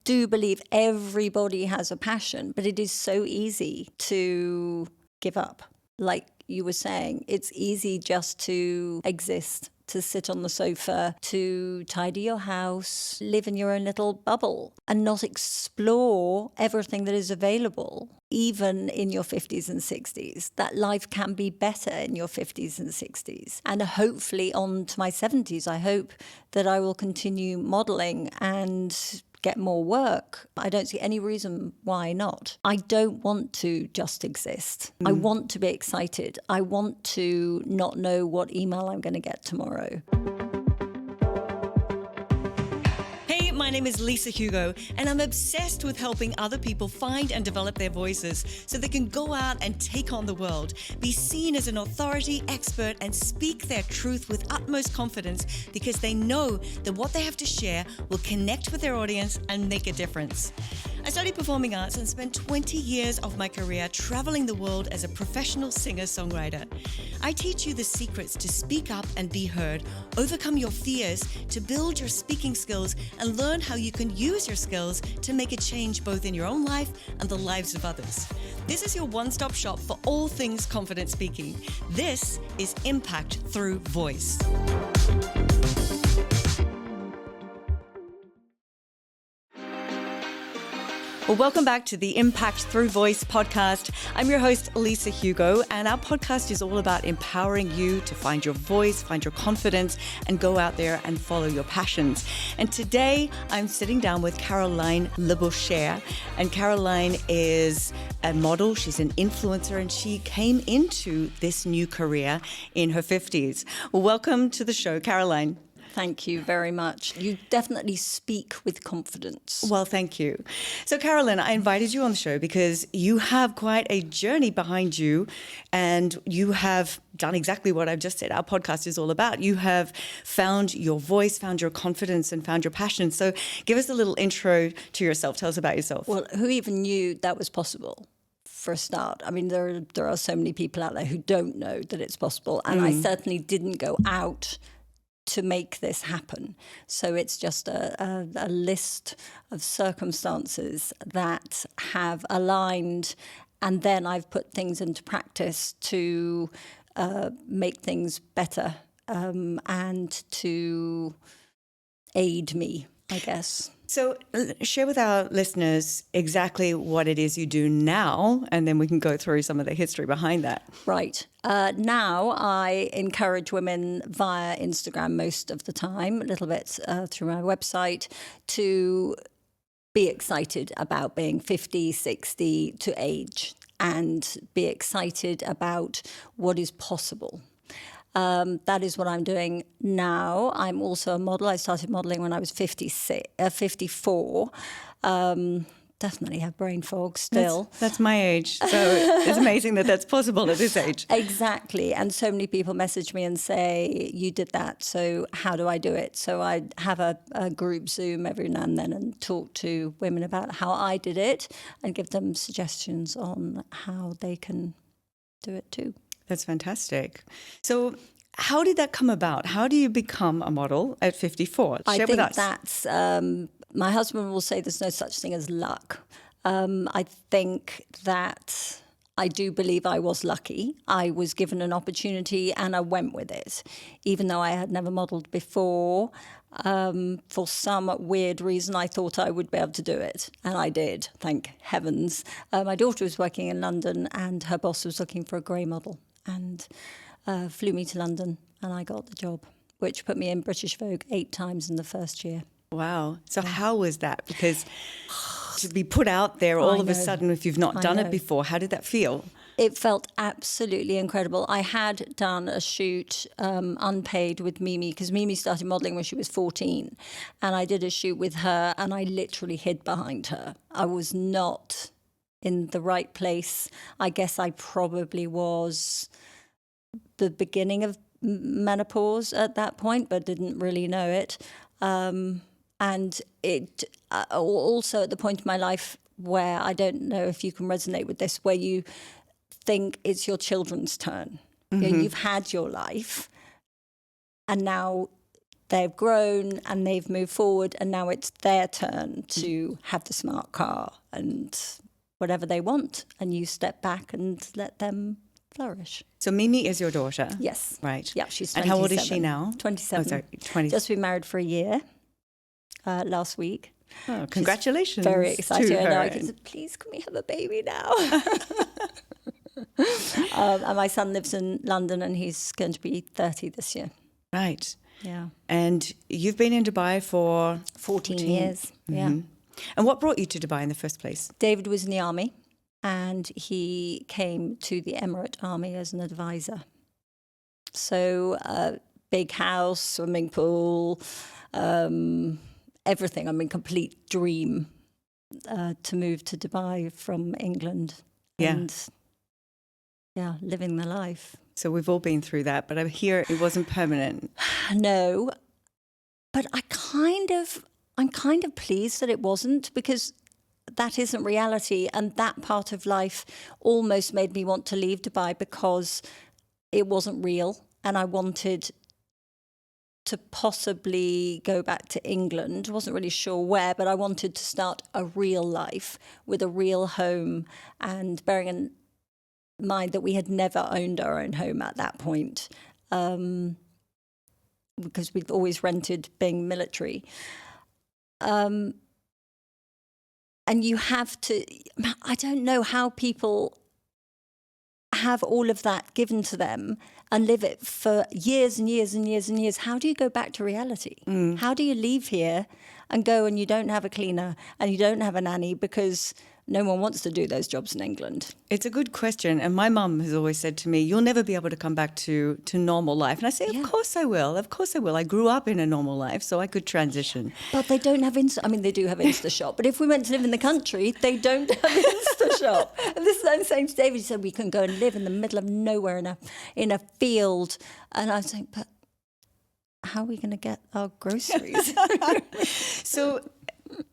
do believe everybody has a passion, but it is so easy to give up. Like you were saying, it's easy just to exist, to sit on the sofa, to tidy your house, live in your own little bubble and not explore everything that is available, even in your 50s and 60s. That life can be better in your 50s and 60s. And hopefully on to my 70s, I hope that I will continue modelling and get more work. I don't see any reason why not. I don't want to just exist. I want to be excited. I want to not know what email I'm going to get tomorrow. Hey, my name is Lisa Hugo, and I'm obsessed with helping other people find and develop their voices so they can go out and take on the world, be seen as an authority, expert, and speak their truth with utmost confidence because they know that what they have to share will connect with their audience and make a difference. I studied performing arts and spent 20 years of my career traveling the world as a professional singer-songwriter. I teach you the secrets to speak up and be heard, overcome your fears, to build your speaking skills, and learn how you can use your skills to make a change both in your own life and the lives of others. This is your one-stop shop for all things confident speaking. This is Impact Through Voice. Well, welcome back to the Impact Through Voice podcast. I'm your host, Lisa Hugo, and our podcast is all about empowering you to find your voice, find your confidence, and go out there and follow your passions. And today, I'm sitting down with Caroline Labouchere, and Caroline is a model, she's an influencer, and she came into this new career in her 50s. Well, welcome to the show, Caroline. Thank you very much. You definitely speak with confidence. Well, thank you. So, Caroline, I invited you on the show because you have quite a journey behind you and you have done exactly what I've just said our podcast is all about. You have found your voice, found your confidence, and found your passion. So give us a little intro to yourself. Tell us about yourself. Well, who even knew that was possible? For a start. I mean, there are so many people out there who don't know that it's possible. And I certainly didn't go out to make this happen. So it's just a list of circumstances that have aligned, and then I've put things into practice to make things better and to aid me, I guess. So share with our listeners exactly what it is you do now, and then we can go through some of the history behind that. Right. Now I encourage women via Instagram most of the time, a little bit through my website, to be excited about being 50, 60 to age and be excited about what is possible. That is what I'm doing now. I'm also a model. I started modeling when I was 54. Definitely have brain fog still. That's my age. So it's amazing that that's possible at this age. Exactly. And so many people message me and say, you did that, so how do I do it? So I have a group Zoom every now and then and talk to women about how I did it and give them suggestions on how they can do it too. That's fantastic. So how did that come about? How do you become a model at 54? Share with us. I think that's, my husband will say there's no such thing as luck. I think that I do believe I was lucky. I was given an opportunity and I went with it. Even though I had never modelled before, for some weird reason, I thought I would be able to do it. And I did, thank heavens. My daughter was working in London and her boss was looking for a grey model and flew me to London and I got the job, which put me in British Vogue 8 times in the first year. Wow. So how was that? Because to be put out there all of a sudden, if you've not done it before, how did that feel? It felt absolutely incredible. I had done a shoot unpaid with Mimi because Mimi started modelling when she was 14. And I did a shoot with her and I literally hid behind her. I was not in the right place. I guess I probably was the beginning of menopause at that point, but didn't really know it. And it also at the point in my life where I don't know if you can resonate with this, where you think it's your children's turn. Mm-hmm. You know, you've had your life and now they've grown and they've moved forward, and now it's their turn to have the smart car and whatever they want, and you step back and let them flourish. So Mimi is your daughter? Yes. Right. Yeah, she's 27. And how old is she now? 27. Oh, sorry, 20. Just been married for a year last week. Oh, congratulations. Very excited. to her. I said, please, can we have a baby now? And my son lives in London, and he's going to be 30 this year. Right. Yeah. And you've been in Dubai for 14 years. Yeah. And what brought you to Dubai in the first place? David was in the army, and he came to the Emirate Army as an advisor. So big house, swimming pool, everything. I mean, complete dream to move to Dubai from England. Yeah. And yeah, living the life. So we've all been through that, but I hear it wasn't permanent. No, but I'm kind of pleased that it wasn't, because that isn't reality. And that part of life almost made me want to leave Dubai, because it wasn't real. And I wanted to possibly go back to England. Wasn't really sure where, but I wanted to start a real life with a real home, and bearing in mind that we had never owned our own home at that point, because we'd always rented, being military. And you have to, I don't know how people have all of that given to them and live it for years and years and years and years. How do you go back to reality? How do you leave here and go and you don't have a cleaner and you don't have a nanny, because no one wants to do those jobs in England? It's a good question. And my mum has always said to me, you'll never be able to come back to normal life. And I say, of course I will. Of course I will. I grew up in a normal life, so I could transition. But they don't have they do have InstaShop. But if we went to live in the country, they don't have InstaShop. And this is what I'm saying to David. He said, we can go and live in the middle of nowhere in a field. And I was saying, but how are we going to get our groceries? So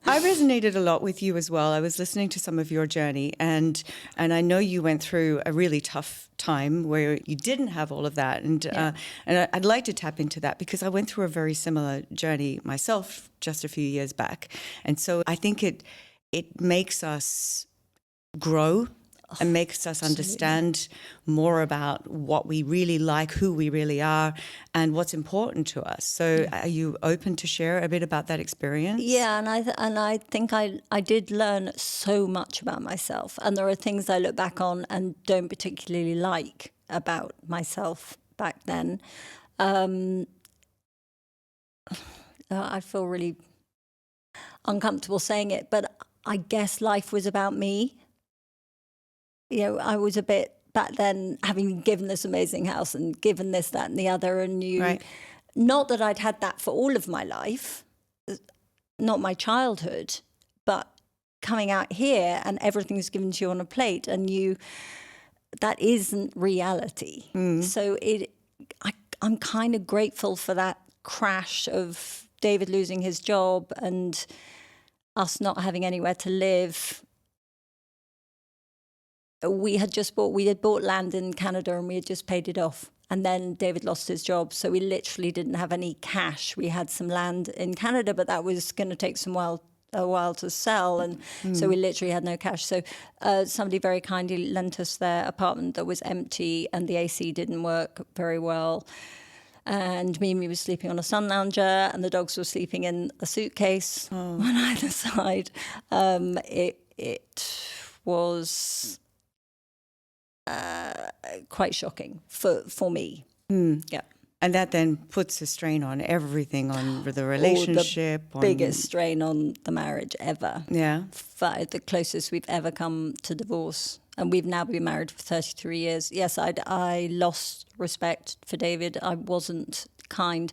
I resonated a lot with you as well. I was listening to some of your journey, and I know you went through a really tough time where you didn't have all of that. And I'd like to tap into that, because I went through a very similar journey myself just a few years back. And so I think it makes us grow and makes us understand more about what we really like, who we really are, and what's important to us. So are you open to share a bit about that experience? Yeah, and I think I did learn so much about myself. And there are things I look back on and don't particularly like about myself back then. I feel really uncomfortable saying it, but I guess life was about me. You know, I was a bit back then, having been given this amazing house and given this, that and the other, and not that I'd had that for all of my life, not my childhood, but coming out here and everything's given to you on a plate, and that isn't reality. So I'm kind of grateful for that crash of David losing his job and us not having anywhere to live. We had bought land in Canada, and we had just paid it off. And then David lost his job, so we literally didn't have any cash. We had some land in Canada, but that was going to take a while to sell, and so we literally had no cash. So somebody very kindly lent us their apartment that was empty, and the AC didn't work very well. And Mimi was sleeping on a sun lounger, and the dogs were sleeping in a suitcase on either side. It was quite shocking for me. Yeah. And that then puts a strain on everything, on the relationship. Biggest strain on the marriage ever. Yeah. The closest we've ever come to divorce. And we've now been married for 33 years. Yes, I lost respect for David. I wasn't kind.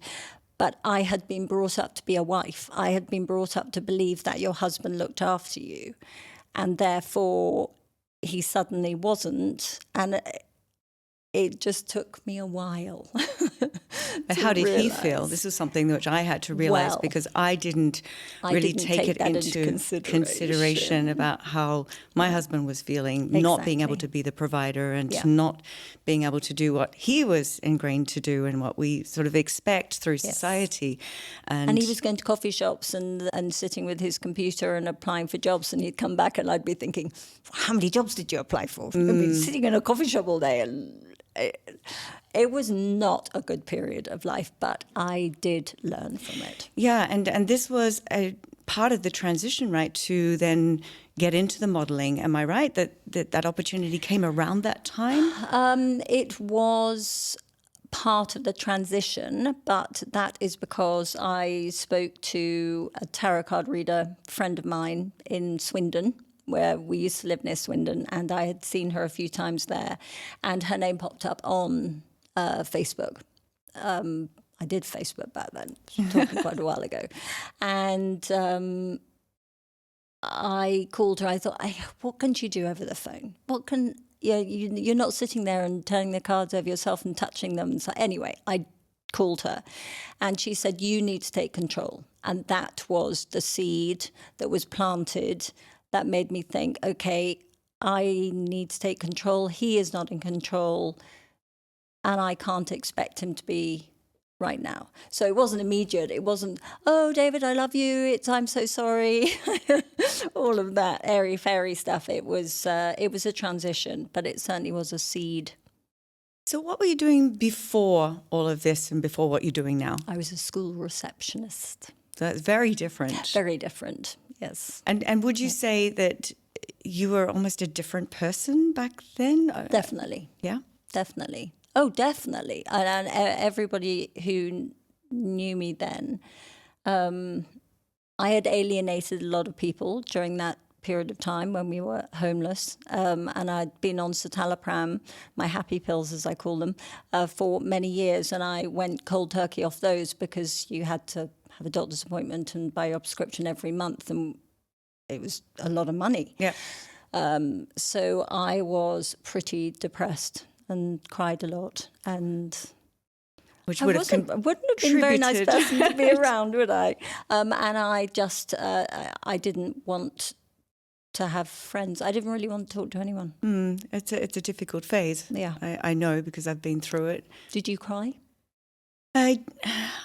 But I had been brought up to be a wife. I had been brought up to believe that your husband looked after you. And therefore, he suddenly wasn't. And it just took me a while But how did he realise. feel? This is something which I had to realize Well, because I didn't really didn't take it that into consideration about how my husband was feeling, not being able Exactly. to be the provider and Yeah. not being able to do what he was ingrained to do and what we sort of expect through society. And he was going to coffee shops and sitting with his computer and applying for jobs, and he'd come back and I'd be thinking, how many jobs did you apply for? I've been sitting in a coffee shop all day. And it was not a good period of life, but I did learn from it. Yeah, and this was a part of the transition, right, to then get into the modelling. Am I right that opportunity came around that time? It was part of the transition, but that is because I spoke to a tarot card reader friend of mine in Swindon, where we used to live near Swindon, and I had seen her a few times there, and her name popped up on Facebook. I did Facebook back then, talking quite a while ago, and I called her. I thought, what can she do over the phone? What can you're not sitting there and turning the cards over yourself and touching them. So anyway, I called her, and she said, you need to take control. And that was the seed that was planted that made me think, okay, I need to take control. He is not in control, and I can't expect him to be right now. So it wasn't immediate. It wasn't, oh, David, I love you. I'm so sorry. All of that airy-fairy stuff. It was a transition, but it certainly was a seed. So what were you doing before all of this and before what you're doing now? I was a school receptionist. So that's very different. Very different, yes. And would you say that you were almost a different person back then? Definitely. Yeah? Definitely. Oh, definitely. And everybody who knew me then, I had alienated a lot of people during that period of time when we were homeless. And I'd been on citalopram, my happy pills, as I call them, for many years. And I went cold turkey off those because you had to have a doctor's appointment and buy your prescription every month. And it was a lot of money. Yeah. So I was pretty depressed and cried a lot, and Which I wouldn't have been a very nice person to be around, would I? And I just I didn't want to have friends. I didn't really want to talk to anyone. It's a difficult phase. Yeah. I know because I've been through it. Did you cry? I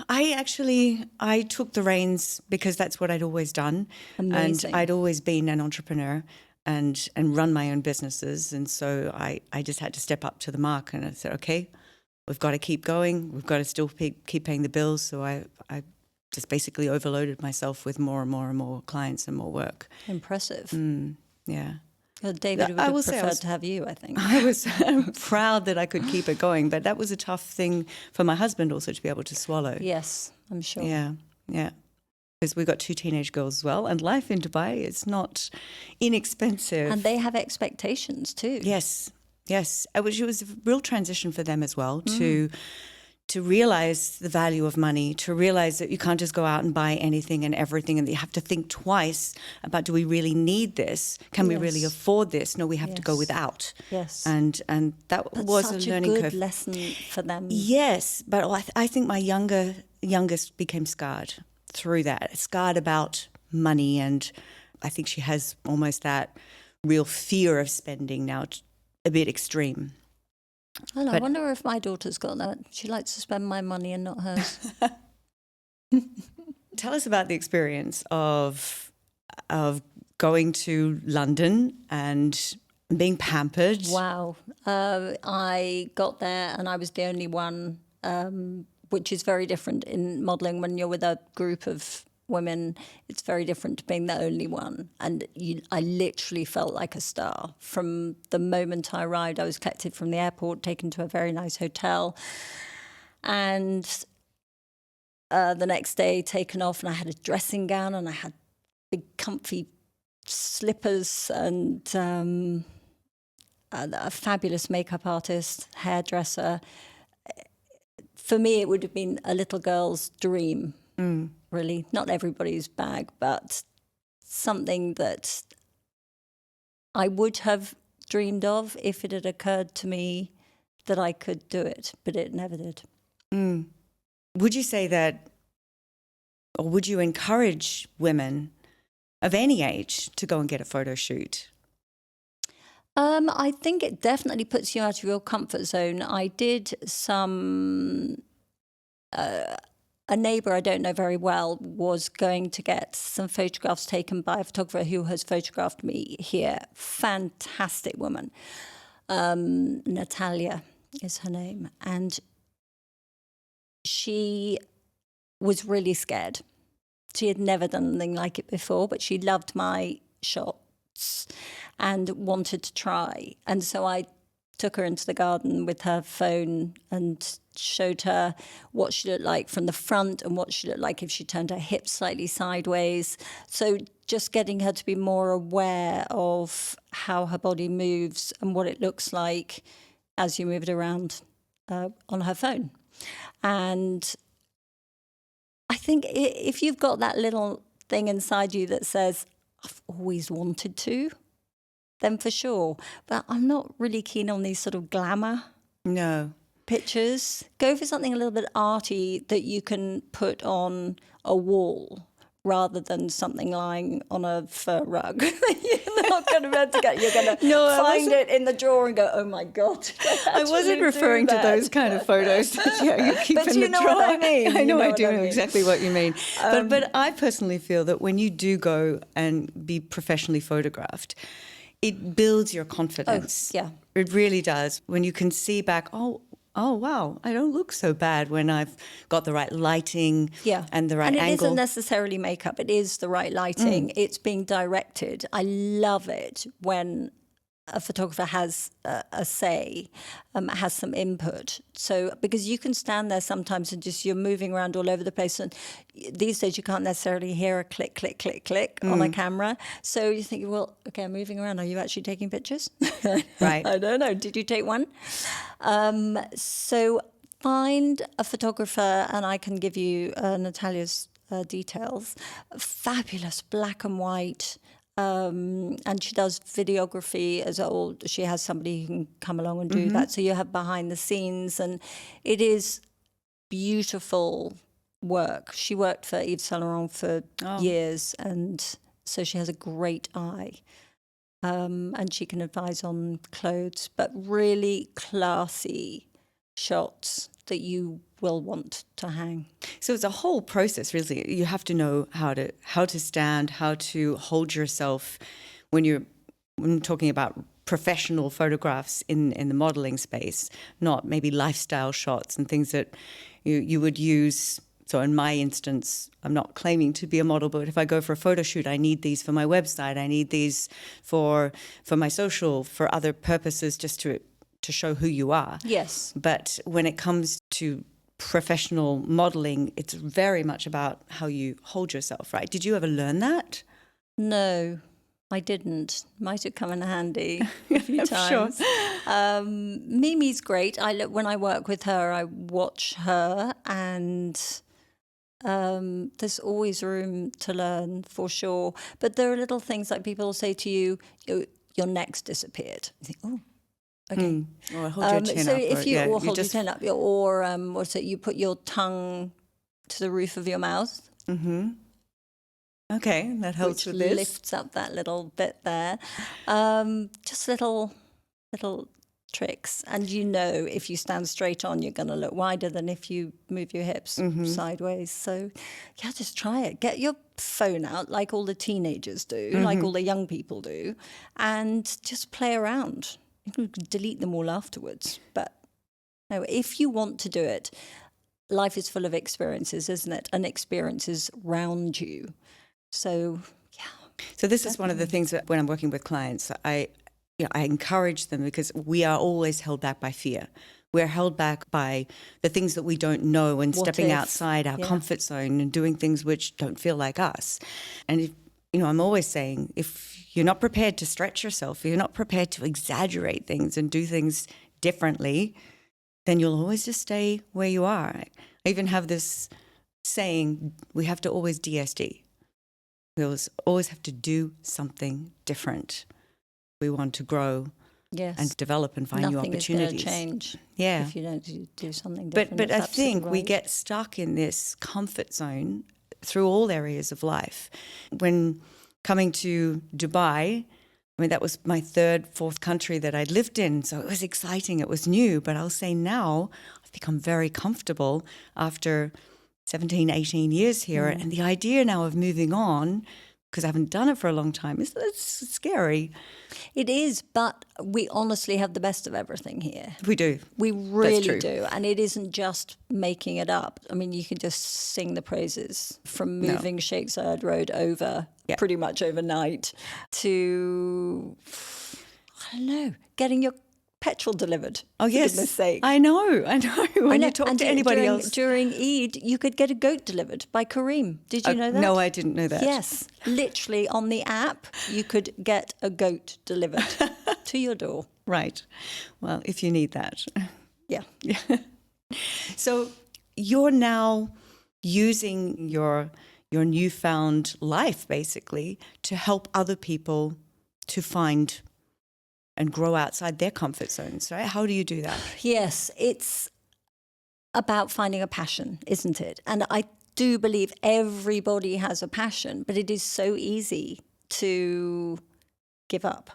actually took the reins because that's what I'd always done. Amazing. And I'd always been an entrepreneur and run my own businesses. And so I just had to step up to the mark, and I said, okay, we've got to keep going. We've got to still keep paying the bills. So I just basically overloaded myself with more and more and more clients and more work. Impressive. Yeah. Well, David would have preferred to have you, I think. I was proud that I could keep it going, but that was a tough thing for my husband also to be able to swallow. Yes, I'm sure. Yeah. Because we've got 2 teenage girls as well, and life in Dubai is not inexpensive. And they have expectations too. Yes. It was a real transition for them as well to realize the value of money, to realize that you can't just go out and buy anything and everything, and that you have to think twice about, do we really need this? Can we really afford this? No, we have to go without. Yes. And that was a learning good curve. lesson for them. Yes, but I think my youngest became scarred through that, scarred about money, and I think she has almost that real fear of spending now, a bit extreme. I wonder if my daughter's got that. She likes to spend my money and not hers. Tell us about the experience of going to London and being pampered. Wow. I got there and I was the only one, which is very different in modelling. When you're with a group of women, it's very different to being the only one. And I literally felt like a star. From the moment I arrived, I was collected from the airport, taken to a very nice hotel. And the next day, taken off, and I had a dressing gown, and I had big comfy slippers, and a fabulous makeup artist, hairdresser. For me, it would have been a little girl's dream. Really, not everybody's bag, but something that I would have dreamed of if it had occurred to me that I could do it, but it never did. would you say that, or would you encourage women of any age to go and get a photo shoot? I think it definitely puts you out of your comfort zone. I did a neighbour I don't know very well was going to get some photographs taken by a photographer who has photographed me here. Fantastic woman. Natalia is her name. And she was really scared. She had never done anything like it before, but she loved my shots and wanted to try. And so I took her into the garden with her phone and showed her what she looked like from the front and what she looked like if she turned her hips slightly sideways. So just getting her to be more aware of how her body moves and what it looks like as you move it around on her phone. And I think if you've got that little thing inside you that says, I've always wanted to, then for sure. But I'm not really keen on these sort of glamour pictures. Go for something a little bit arty that you can put on a wall rather than something lying on a fur rug. You're not going to be able to get. You're going to find it in the drawer and go, oh my God. I wasn't referring to those kind of photos that you keep but in you the know drawer. what I mean. I know exactly what you mean. But I personally feel that when you do go and be professionally photographed, it builds your confidence. Oh, yeah. It really does. When you can see back, oh, wow, I don't look so bad when I've got the right lighting and the right angle. And it isn't necessarily makeup. It is the right lighting. It's being directed. I love it when a photographer has a say, has some input. So, because you can stand there sometimes and just, you're moving around all over the place. And these days you can't necessarily hear a click, click, click, click on a camera. So you think, well, okay, I'm moving around. Are you actually taking pictures? Right. I don't know. Did you take one? So find a photographer, and I can give you Natalia's details. Fabulous black and white. And she does videography as well. She has somebody who can come along and do that. So you have behind the scenes, and it is beautiful work. She worked for Yves Saint Laurent for years, and so she has a great eye. And she can advise on clothes, but really classy shots that you will want to hang. So it's a whole process, really. You have to know how to stand, how to hold yourself when talking about professional photographs in the modeling space, not maybe lifestyle shots and things that you would use. So in my instance, I'm not claiming to be a model, but if I go for a photo shoot, I need these for my website. I need these for my social, for other purposes, just to show who you are. Yes. But when it comes to professional modeling, it's very much about how you hold yourself, right? Did you ever learn that? No, I didn't. Might have come in handy a few times. Sure. Mimi's great. When I work with her, I watch her, and there's always room to learn for sure. But there are little things like people will say to you, your neck's disappeared. You think, oh. Okay. Or hold your chin so up. if you hold your chin up, or what's it? You put your tongue to the roof of your mouth. Mm-hmm. Okay, that helps with this. Which lifts up that little bit there. Just little tricks, and if you stand straight on, you're going to look wider than if you move your hips sideways. So, yeah, just try it. Get your phone out like all the teenagers do, like all the young people do, and just play around. You can delete them all afterwards. But no, if you want to do it, life is full of experiences, isn't it? And experiences round you. So, yeah. So this is one of the things that when I'm working with clients, I encourage them, because we are always held back by fear. We're held back by the things that we don't know and stepping outside our comfort zone and doing things which don't feel like us. And I'm always saying, if you're not prepared to stretch yourself, if you're not prepared to exaggerate things and do things differently, then you'll always just stay where you are. I even have this saying, we have to always DSD. We always have to do something different. We want to grow Yes. and develop and find new Nothing opportunities. is going to change Yeah. if you don't do something But different. I That's absolutely think we right. get stuck in this comfort zone through all areas of life. When coming to Dubai, I mean, that was my third, fourth country that I'd lived in. So it was exciting. It was new. But I'll say now I've become very comfortable after 17, 18 years here. And the idea now of moving on, because I haven't done it for a long time, it's scary. It is, but we honestly have the best of everything here. We do. We really true. do. And it isn't just making it up. I mean, you can just sing the praises from moving Shakespeare Road over pretty much overnight to, I don't know, getting your petrol delivered. Oh, yes. For goodness sake. I know. When you talk And to anybody else. During Eid, you could get a goat delivered by Kareem. Did you know that? No, I didn't know that. Yes. Literally on the app, you could get a goat delivered to your door. Right. Well, if you need that. Yeah. So you're now using your newfound life, basically, to help other people to find and grow outside their comfort zones, right? How do you do that? Yes, it's about finding a passion, isn't it? And I do believe everybody has a passion, but it is so easy to give up.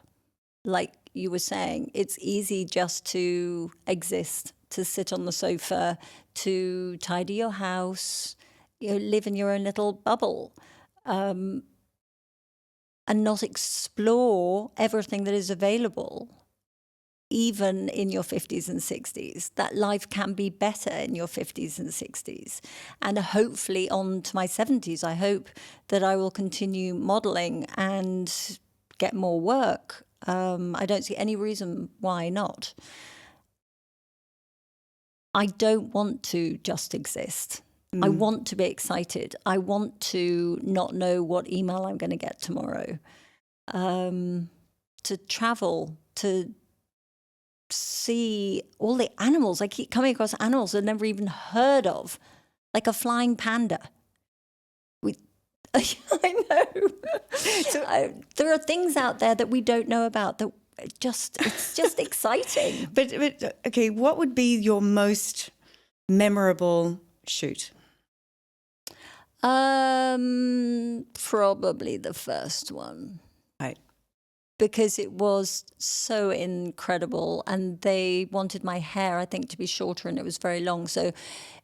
Like you were saying, it's easy just to exist, to sit on the sofa, to tidy your house, live in your own little bubble, and not explore everything that is available, even in your 50s and 60s, that life can be better in your 50s and 60s. And hopefully on to my 70s, I hope that I will continue modelling and get more work. I don't see any reason why not. I don't want to just exist. I want to be excited. I want to not know what email I'm going to get tomorrow. To travel, to see all the animals. I keep coming across animals I've never even heard of, like a flying panda. I know. So, there are things out there that we don't know about that it's just exciting. But okay, what would be your most memorable shoot? Probably the first one. Right. Because it was so incredible, and they wanted my hair, I think, to be shorter, and it was very long. So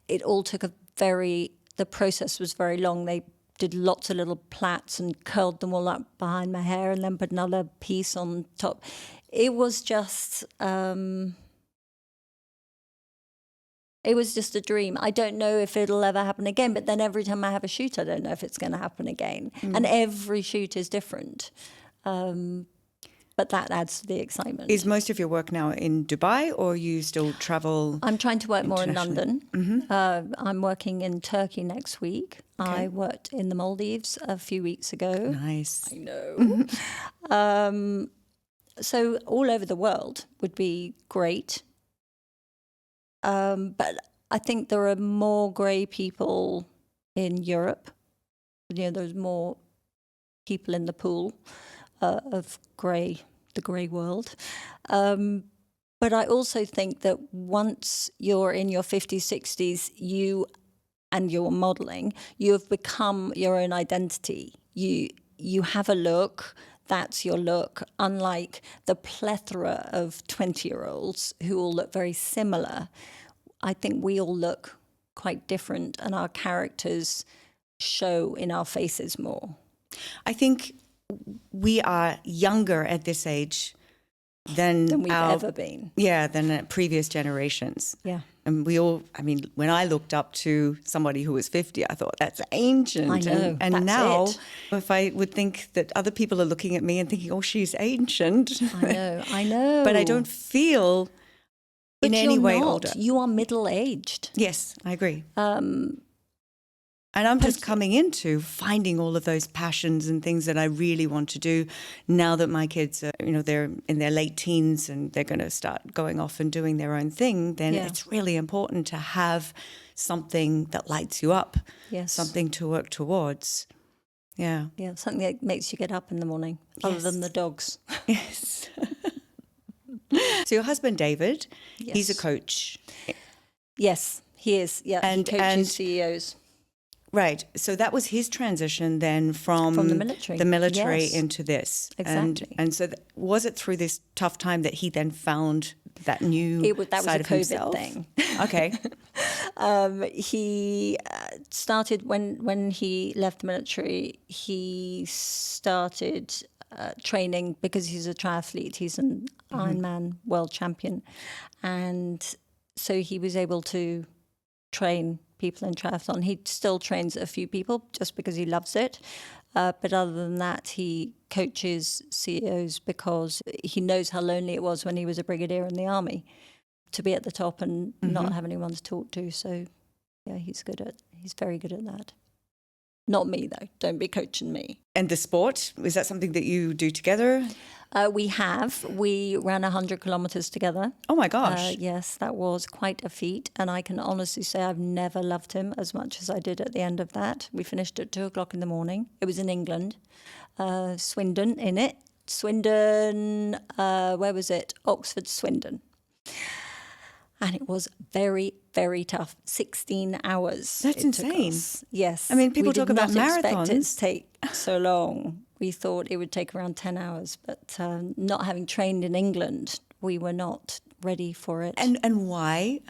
it all took the process was very long. They did lots of little plaits and curled them all up behind my hair and then put another piece on top. It was just... It was just a dream. I don't know if it'll ever happen again, but then every time I have a shoot, I don't know if it's going to happen again. And every shoot is different. But that adds to the excitement. Is most of your work now in Dubai, or you still travel? I'm trying to work more in London. Mm-hmm. I'm working in Turkey next week. Okay. I worked in the Maldives a few weeks ago. Nice. I know. So all over the world would be great. But I think there are more grey people in Europe. There's more people in the pool of the grey world. But I also think that once you're in your 50s, 60s, and you're modelling, you have become your own identity. You have a look. That's your look, unlike the plethora of 20-year-olds who all look very similar. I think we all look quite different, and our characters show in our faces more. I think we are younger at this age than we've ever been. Yeah, than previous generations. Yeah. And when I looked up to somebody who was 50, I thought, that's ancient. I know, and that's now, it. if I would think that other people are looking at me and thinking, oh, she's ancient. I know. But I don't feel in any way older. You are middle-aged. Yes, I agree. And I'm just coming into finding all of those passions and things that I really want to do now that my kids are, they're in their late teens and they're going to start going off and doing their own thing. Then it's really important to have something that lights you up, something to work towards. Yeah. Yeah, something that makes you get up in the morning, other than the dogs. Yes. So your husband, David, he's a Yes. coach. Yes, he is. Yeah, he coaches CEOs. Right. So that was his transition then from the military. Yes. into this. Exactly. And so was it through this tough time that he then found that new That side was of a COVID himself? thing. Okay. He started when he left the military. He started training because he's a triathlete. He's an Ironman world champion, and so he was able to train people in triathlon. He still trains a few people just because he loves it. But other than that, he coaches CEOs because he knows how lonely it was when he was a brigadier in the army to be at the top and not have anyone to talk to. So, yeah, he's very good at that. Not me, though. Don't be coaching me. And the sport, is that something that you do together? We ran 100 kilometers together. Oh, my gosh. Yes, that was quite a feat. And I can honestly say I've never loved him as much as I did at the end of that. We finished at 2:00 in the morning. It was in England. Swindon, where was it? Oxford, Swindon. And it was very, very tough. 16 hours. That's insane. Yes. I mean, people talk about We did not expect it marathons. to take so long. We thought it would take around 10 hours. But not having trained in England, we were not ready for it. And why?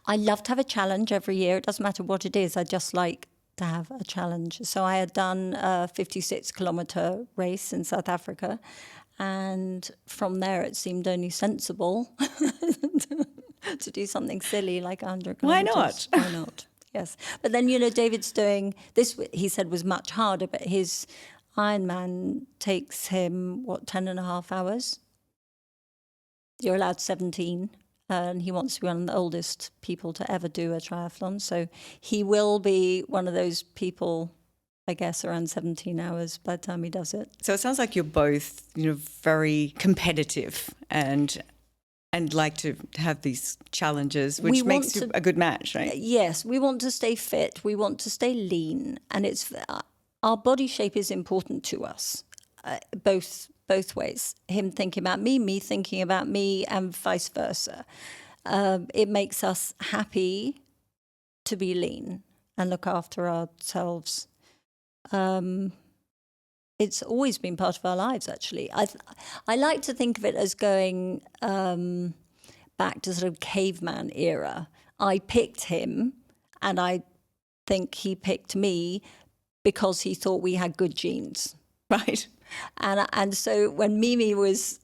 I love to have a challenge every year. It doesn't matter what it is. I just like to have a challenge. So I had done a 56-kilometer race in South Africa. And from there, it seemed only sensible to do something silly like 100 kilometers. Why not? Why not? Yes. But then, David's doing this, he said was much harder, but his Ironman takes him, 10 and a half hours? You're allowed 17. And he wants to be one of the oldest people to ever do a triathlon. So he will be one of those people, I guess, around 17 hours by the time he does it. So it sounds like you're both, very competitive and like to have these challenges, which makes you a good match, right? Yes, we want to stay fit. We want to stay lean. And our body shape is important to us, both ways. Him thinking about me thinking about me, and vice versa. It makes us happy to be lean and look after ourselves. It's always been part of our lives, actually. I like to think of it as going back to sort of caveman era. I picked him, and I think he picked me because he thought we had good genes. Right. And so when Mimi was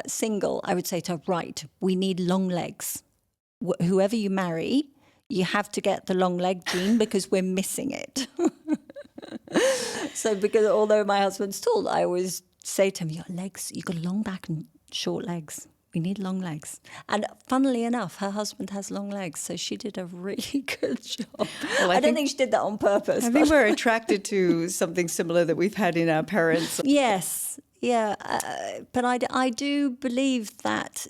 single, I would say to her, right, we need long legs. Whoever you marry, you have to get the long leg gene because we're missing it. So because although my husband's tall, I always say to him, your legs, you've got a long back and short legs. We need long legs. And funnily enough, her husband has long legs, so she did a really good job. Well, I don't think she did that on purpose. I think we're attracted to something similar that we've had in our parents. Yes, yeah. But I do believe that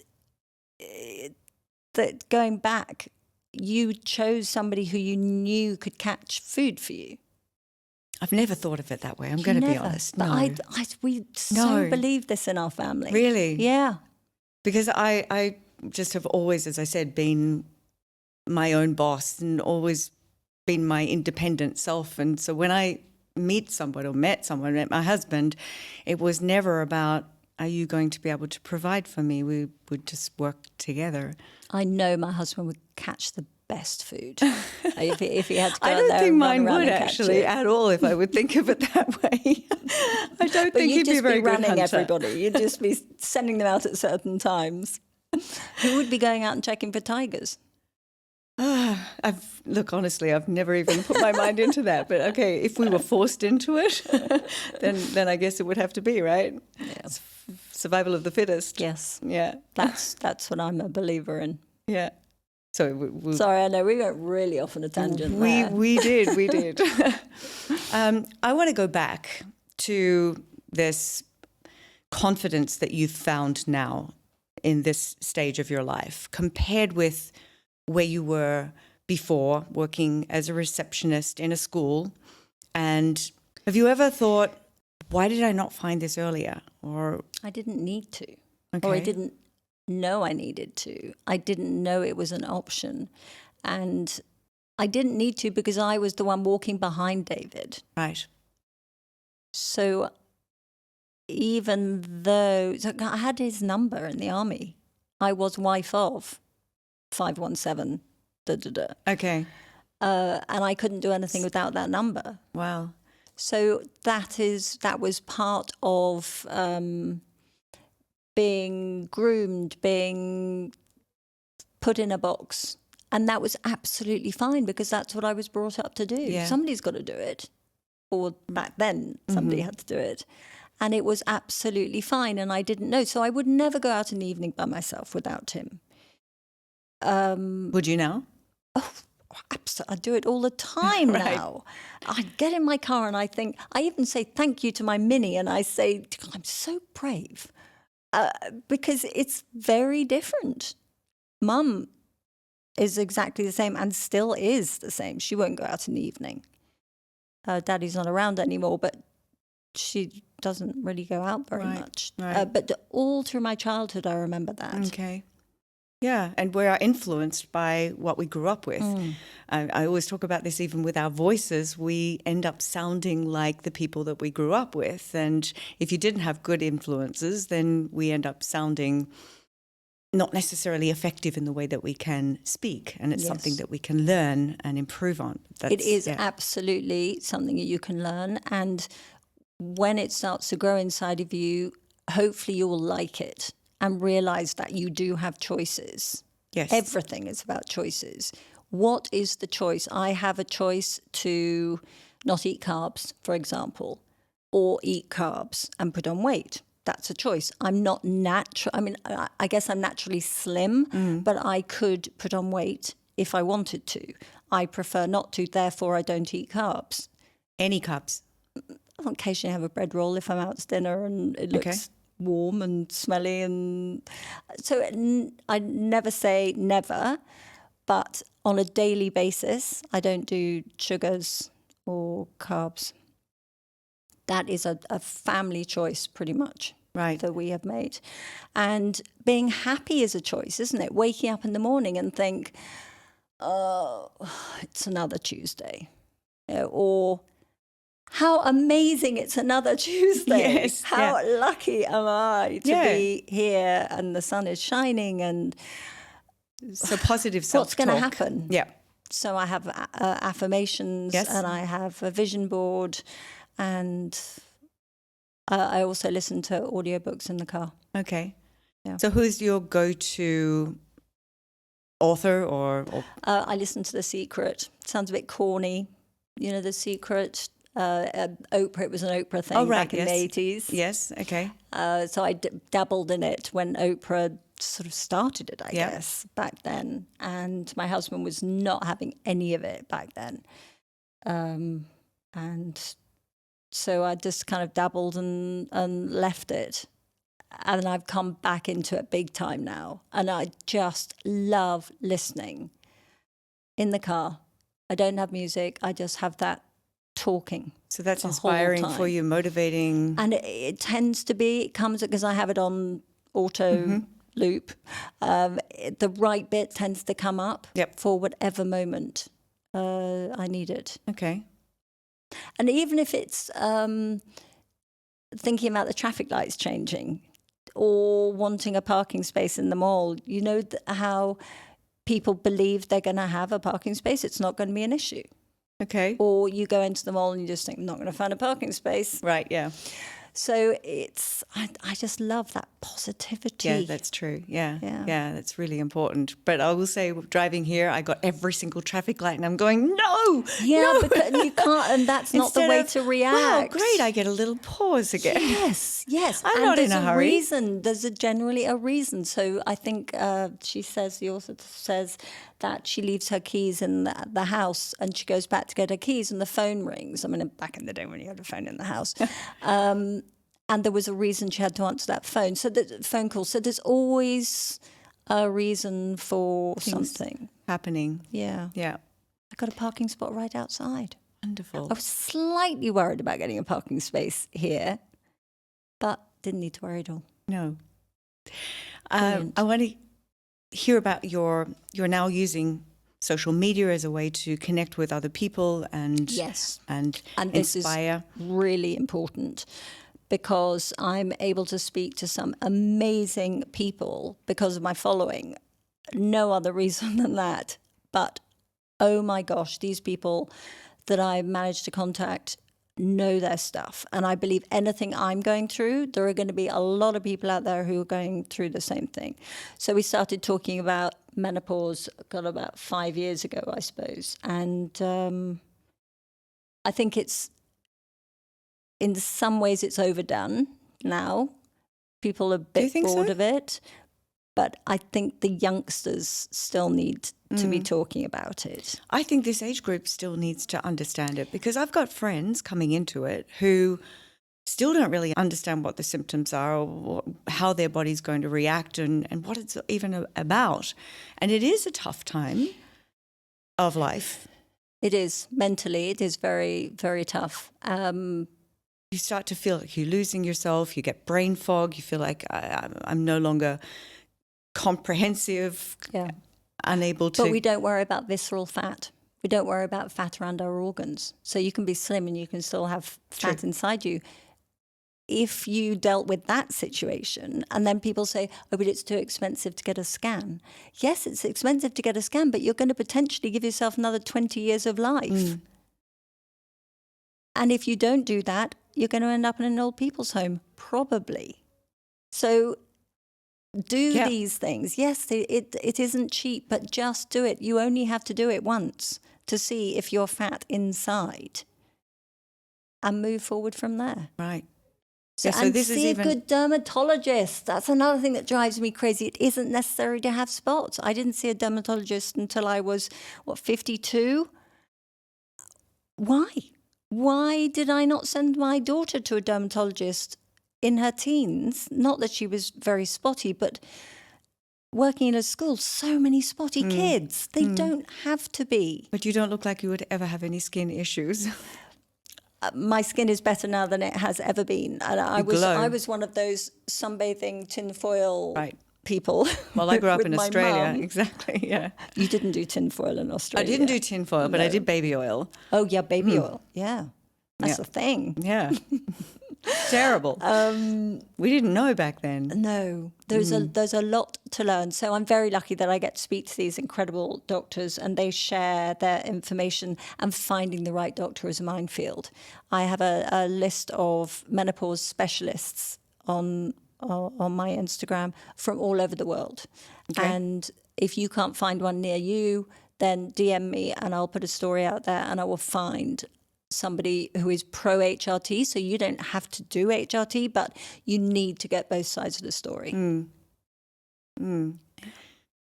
going back, you chose somebody who you knew could catch food for you. I've never thought of it that way. I'm going to be honest. But no. We so believe this in our family. Really? Yeah. Because I just have always, as I said, been my own boss and always been my independent self. And so when I met my husband, it was never about, are you going to be able to provide for me? We would just work together. I know my husband would catch the best food if he had to go I out don't there think and mine run around would and actually catch it. at all if I would think of it that way. I don't But think you'd he'd be just a very be good running hunter. everybody. You'd just be sending them out at certain times. Who would be going out and checking for tigers? Honestly, I've never even put my mind into that. But okay, if we were forced into it, then I guess it would have to be, right? Yeah. It's survival of the fittest. Yes. Yeah. That's what I'm a believer in. Yeah. So sorry, I know we went really off on a tangent there. We did. I want to go back to this confidence that you've found now in this stage of your life compared with where you were before working as a receptionist in a school. And have you ever thought, why did I not find this earlier? Or I didn't need to. Okay. Or I didn't know I needed to. I didn't know it was an option. And I didn't need to because I was the one walking behind David. Right. So even though I had his number in the army, I was wife of 517, Okay. and I couldn't do anything without that number. Wow. So that was part of being groomed, being put in a box. And that was absolutely fine because that's what I was brought up to do. Yeah. Somebody's got to do it. Or back then, somebody had to do it. And it was absolutely fine. And I didn't know. So I would never go out in the evening by myself without him. Would you now? Oh, I do it all the time now. I get in my car and I even say thank you to my Mini and I say, I'm so brave. Because it's very different. Mum is exactly the same and still is the same. She won't go out in the evening. Daddy's not around anymore, but she doesn't really go out very much. Right. But all through my childhood, I remember that. Okay. Yeah, and we are influenced by what we grew up with. I always talk about this even with our voices. We end up sounding like the people that we grew up with. And if you didn't have good influences, then we end up sounding not necessarily effective in the way that we can speak. And it's something that we can learn and improve on. It is absolutely something that you can learn. And when it starts to grow inside of you, hopefully you will like it and realize that you do have choices. Yes. Everything is about choices. What is the choice? I have a choice to not eat carbs, for example, or eat carbs and put on weight. That's a choice. I'm not natural. I mean, I guess I'm naturally slim, but I could put on weight if I wanted to. I prefer not to, therefore I don't eat carbs. Any carbs? I'll occasionally have a bread roll if I'm out to dinner and it looks warm and smelly. And so I never say never, but on a daily basis, I don't do sugars or carbs. That is a family choice pretty much that we have made. And being happy is a choice, isn't it? Waking up in the morning and think, oh, it's another Tuesday. Or how amazing it's another Tuesday. Yes, how lucky am I to be here and the sun is shining and so positive self-talk. What's going to happen? Yeah. So I have affirmations and I have a vision board and I also listen to audiobooks in the car. Okay. Yeah. So who's your go-to author or I listen to The Secret. Sounds a bit corny. You know, The Secret, Oprah, it was an Oprah thing back in the 80s. Yes, okay. So I dabbled in it when Oprah sort of started it, I guess, back then. And my husband was not having any of it back then. And so I just kind of dabbled and left it. And I've come back into it big time now. And I just love listening in the car. I don't have music. I just have that talking. So that's inspiring for you, motivating. And it tends to be, it comes because I have it on auto loop. The right bit tends to come up for whatever moment I need it. Okay. And even if it's thinking about the traffic lights changing or wanting a parking space in the mall, you know how people believe they're going to have a parking space, it's not going to be an issue. Okay. Or you go into the mall and you just think, I'm not going to find a parking space. Right, yeah. So I just love that positivity. Yeah, that's true. Yeah, that's really important. But I will say, driving here, I got every single traffic light and I'm going, no. Because you can't, and that's not the way to react. Wow, great, I get a little pause again. Yes. I'm not in a hurry. There's generally a reason. So I think the author says that she leaves her keys in the house and she goes back to get her keys and the phone rings. I mean, back in the day when you had a phone in the house. And there was a reason she had to answer that phone. So the phone call. So there's always a reason for something happening. Yeah. I got a parking spot right outside. Wonderful. I was slightly worried about getting a parking space here, but didn't need to worry at all. No. I want to hear about you're now using social media as a way to connect with other people and Yes. and this inspire. is really important because I'm able to speak to some amazing people because of my following. No other reason than that. But oh my gosh, these people that I managed to contact know their stuff. And I believe anything I'm going through, there are going to be a lot of people out there who are going through the same thing. So we started talking about menopause, about 5 years ago, I suppose. And I think in some ways it's overdone now. People are a bit bored of it. But I think the youngsters still need to be talking about it. I think this age group still needs to understand it because I've got friends coming into it who still don't really understand what the symptoms are or how their body's going to react and what it's even about. And it is a tough time of life. It is. Mentally, it is very, very tough. You start to feel like you're losing yourself. You get brain fog. You feel like I'm no longer comprehensive, unable to. But we don't worry about visceral fat. We don't worry about fat around our organs. So you can be slim and you can still have fat inside you. If you dealt with that situation and then people say, oh, but it's too expensive to get a scan. Yes, it's expensive to get a scan, but you're going to potentially give yourself another 20 years of life. And if you don't do that, you're going to end up in an old people's home, probably. So do these things. Yes, it isn't cheap, but just do it. You only have to do it once to see if you're fat inside and move forward from there. Right. So this see a good dermatologist. That's another thing that drives me crazy. It isn't necessary to have spots. I didn't see a dermatologist until I was, 52? Why? Why did I not send my daughter to a dermatologist in her teens? Not that she was very spotty, but working in a school, so many spotty kids. They don't have to be. But you don't look like you would ever have any skin issues. My skin is better now than it has ever been. And I was one of those sunbathing tinfoil people. Well, I grew up in Australia. Exactly, yeah. You didn't do tinfoil in Australia? I didn't do tinfoil, but I did baby oil. Oh, yeah, baby oil. Yeah. That's a thing. Yeah. Terrible. We didn't know back then. No, there's a lot to learn. So I'm very lucky that I get to speak to these incredible doctors and they share their information, and finding the right doctor is a minefield. I have a list of menopause specialists on my Instagram from all over the world. Okay. And if you can't find one near you, then DM me and I'll put a story out there and I will find somebody who is pro HRT, so you don't have to do HRT, but you need to get both sides of the story.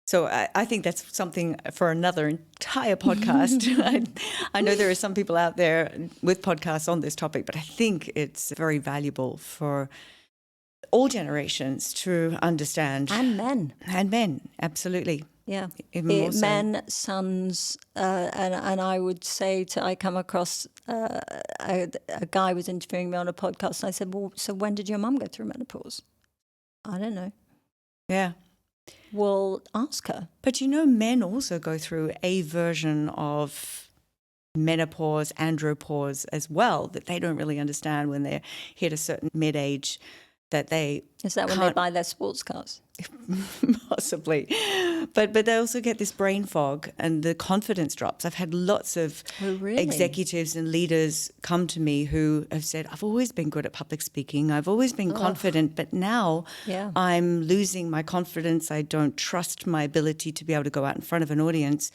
So I think that's something for another entire podcast. I know there are some people out there with podcasts on this topic, but I think it's very valuable for all generations to understand. And men. And men, absolutely. Yeah, men, sons, and I would say I come across a guy was interviewing me on a podcast, and I said, well, so when did your mum go through menopause? I don't know. Yeah. Well, ask her. But men also go through a version of menopause, andropause as well, that they don't really understand when they hit a certain mid-age. Is that when they buy their sports cars? Possibly. But they also get this brain fog and the confidence drops. I've had lots of executives and leaders come to me who have said, I've always been good at public speaking. I've always been confident, but now I'm losing my confidence. I don't trust my ability to be able to go out in front of an audience.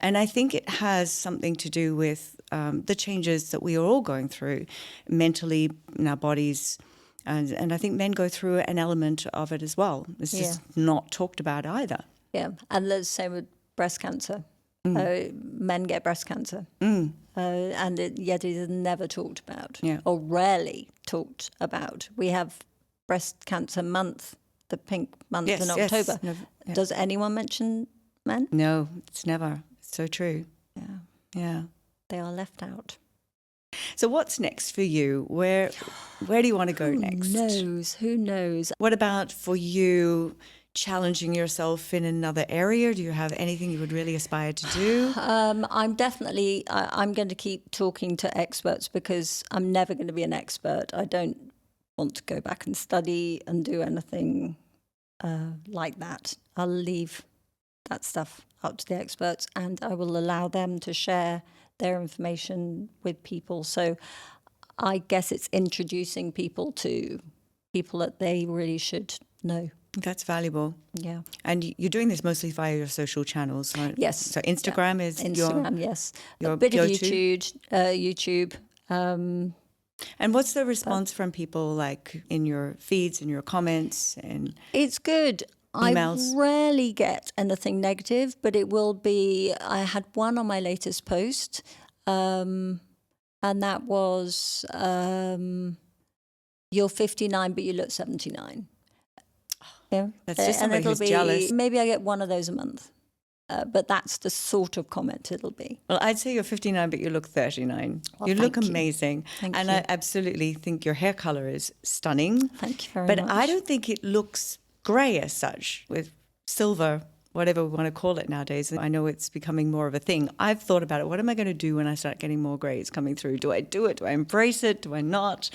And I think it has something to do with the changes that we are all going through mentally in our bodies. And I think men go through an element of it as well. It's just not talked about either. Yeah, and the same with breast cancer. Men get breast cancer. And yet it is never talked about or rarely talked about. We have Breast Cancer Month, the pink month in October. Yes. Does anyone mention men? No, it's never. It's so true. Yeah. They are left out. So what's next for you? Where do you want to go next? Who knows? What about for you challenging yourself in another area? Do you have anything you would really aspire to do? I'm going to keep talking to experts because I'm never going to be an expert. I don't want to go back and study and do anything like that. I'll leave that stuff up to the experts, and I will allow them to share their information with people. So I guess it's introducing people to people that they really should know. That's valuable. Yeah. And you're doing this mostly via your social channels, right? Yes. So Instagram is Instagram, yes. your A bit of go-to? YouTube. And what's the response from people, like in your feeds and your comments and It's good. emails? I rarely get anything negative, but it will be. I had one on my latest post, and that was you're 59, but you look 79. Yeah, That's just and somebody it'll who's be jealous. maybe I get one of those a month, but that's the sort of comment it'll be. Well, I'd say you're 59, but you look 39. Well, You look thank you. amazing. Thank and you. I absolutely think your hair color is stunning. Thank you very But much. I don't think it looks grey as such, with silver, whatever we want to call it nowadays. I know it's becoming more of a thing. I've thought about it. What am I going to do when I start getting more greys coming through? Do I do it? Do I embrace it? Do I not?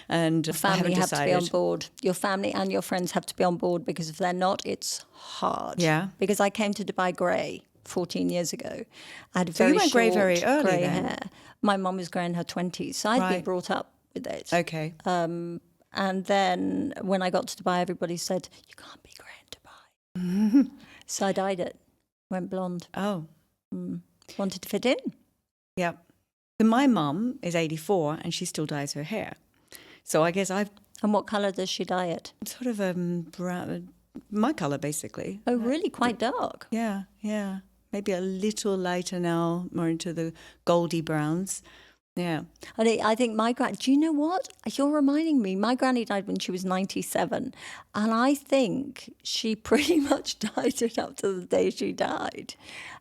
And I Family haven't have to be decided. on board. Your family and your friends have to be on board, because if they're not, it's hard. Yeah. Because I came to Dubai grey 14 years ago. I had So you very went grey short very early grey then? hair. My mum was grey in her 20s, so I'd been Right. brought up with it. Okay. And then when I got to Dubai, everybody said, you can't be grey in Dubai. So I dyed it, went blonde, Oh, wanted to fit in. yeah. So my mum is 84 and she still dyes her hair. So I guess I've And what colour does she dye it? sort of brown, my color basically. Oh, really? Quite dark. Yeah, yeah. Maybe a little lighter now, more into the goldy browns. Yeah. And I think do you know what? You're reminding me, my granny died when she was 97. And I think she pretty much dyed it up to the day she died.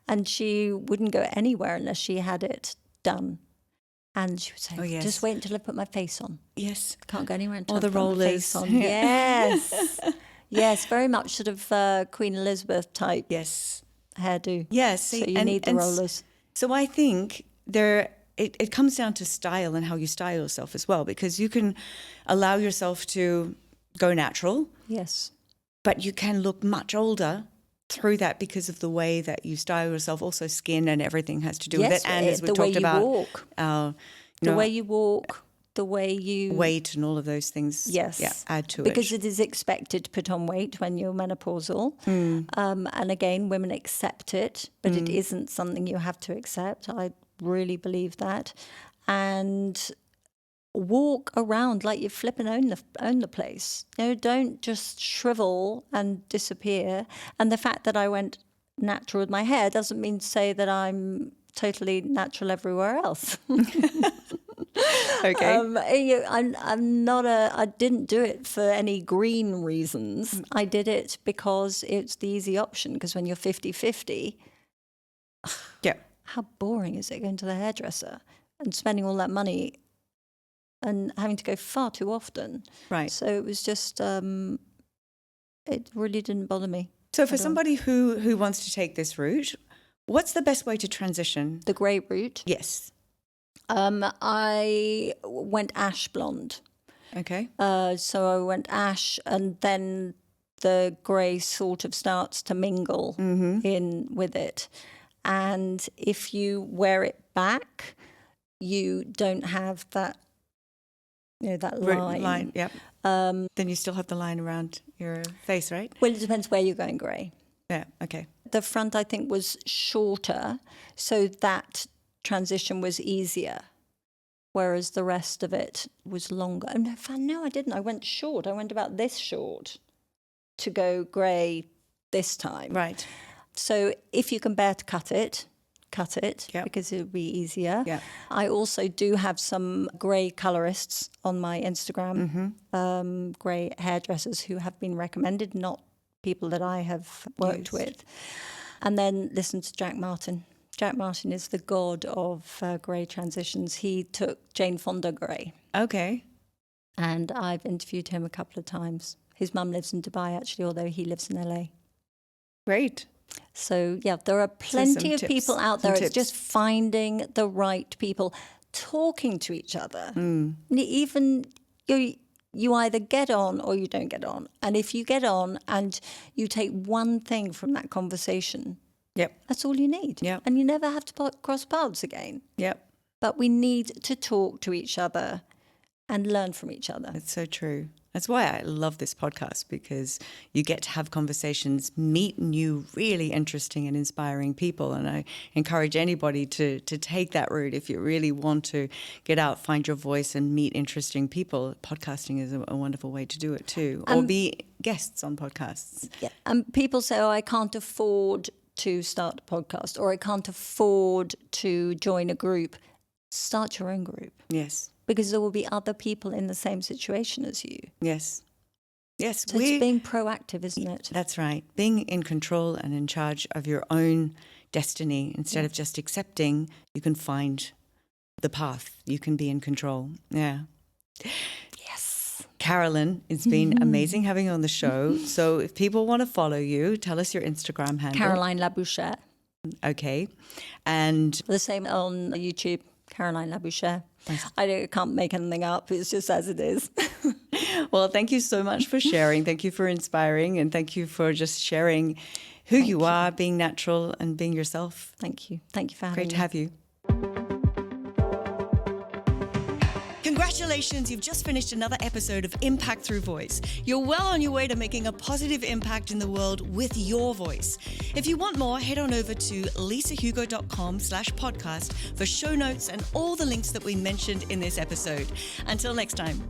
And she wouldn't go anywhere unless she had it done. And she would say, Oh, yes. just wait until I put my face on. Yes. Can't go anywhere until Or I the put my face rollers. on. Yes. Yes, very much sort of Queen Elizabeth type Yes. hairdo. Yes. So you need the rollers. So I think it comes down to style and how you style yourself as well, because you can allow yourself to go natural, Yes. but you can look much older through that because of the way that you style yourself. Also, skin and everything has to do with Yes, it. And as we the way talked you about, walk. the Way you walk, the way you... weight and all of those things. Yes. Yeah, add to because it. it is expected to put on weight when you're menopausal. And again, women accept it, but it isn't something you have to accept. I really believe that. And walk around like you flipping own the place. You know, don't just shrivel and disappear. And the fact that I went natural with my hair doesn't mean to say that I'm totally natural everywhere else. Okay. I'm not I didn't do it for any green reasons. I did it because it's the easy option. Because when you're 50-50, Yeah. how boring is it going to the hairdresser and spending all that money and having to go far too often? Right. So it was just, it really didn't bother me. So for somebody who wants to take this route, what's the best way to transition? The grey route. Yes. I went ash blonde. Okay. So I went ash, and then the grey sort of starts to mingle in with it. And if you wear it back, you don't have that, that line. Yep. Then you still have the line around your face, right? Well, it depends where you're going grey. Yeah. Okay. The front, I think, was shorter, so that transition was easier, whereas the rest of it was longer. No, I didn't. I went short. I went about this short to go grey this time. Right. So if you can bear to cut it, Yep. because it would be easier. Yeah. I also do have some grey colourists on my Instagram, grey hairdressers who have been recommended, not people that I have worked with. And then listen to Jack Martin. Jack Martin is the god of grey transitions. He took Jane Fonda grey, Okay. and I've interviewed him a couple of times. His mum lives in Dubai, actually, although he lives in LA. Great. So, yeah, there are plenty of people out there. It's just finding the right people, talking to each other. Even you either get on or you don't get on. And if you get on and you take one thing from that conversation, that's all you need. And you never have to cross paths again. But we need to talk to each other and learn from each other. It's so true. That's why I love this podcast, because you get to have conversations, meet new, really interesting and inspiring people. And I encourage anybody to take that route. If you really want to get out, find your voice and meet interesting people, podcasting is a wonderful way to do it too. Or be guests on podcasts. Yeah. And people say, I can't afford to start a podcast, or I can't afford to join a group. Start your own group. Yes. Because there will be other people in the same situation as you. Yes. Yes. So it's being proactive, isn't it? That's right. Being in control and in charge of your own destiny. Instead of just accepting, you can find the path. You can be in control. Yeah. Yes. Caroline, it's been amazing having you on the show. So if people want to follow you, tell us your Instagram handle. Caroline Labouchere. Okay. And the same on YouTube, Caroline Labouchere. I can't make anything up. It's just as it is. Well, thank you so much for sharing. Thank you for inspiring, and thank you for just sharing who you are, being natural and being yourself. Thank you. Thank you for having me. Great to have you. Congratulations, you've just finished another episode of Impact Through Voice. You're well on your way to making a positive impact in the world with your voice. If you want more, head on over to lisahugo.com/podcast for show notes and all the links that we mentioned in this episode. Until next time.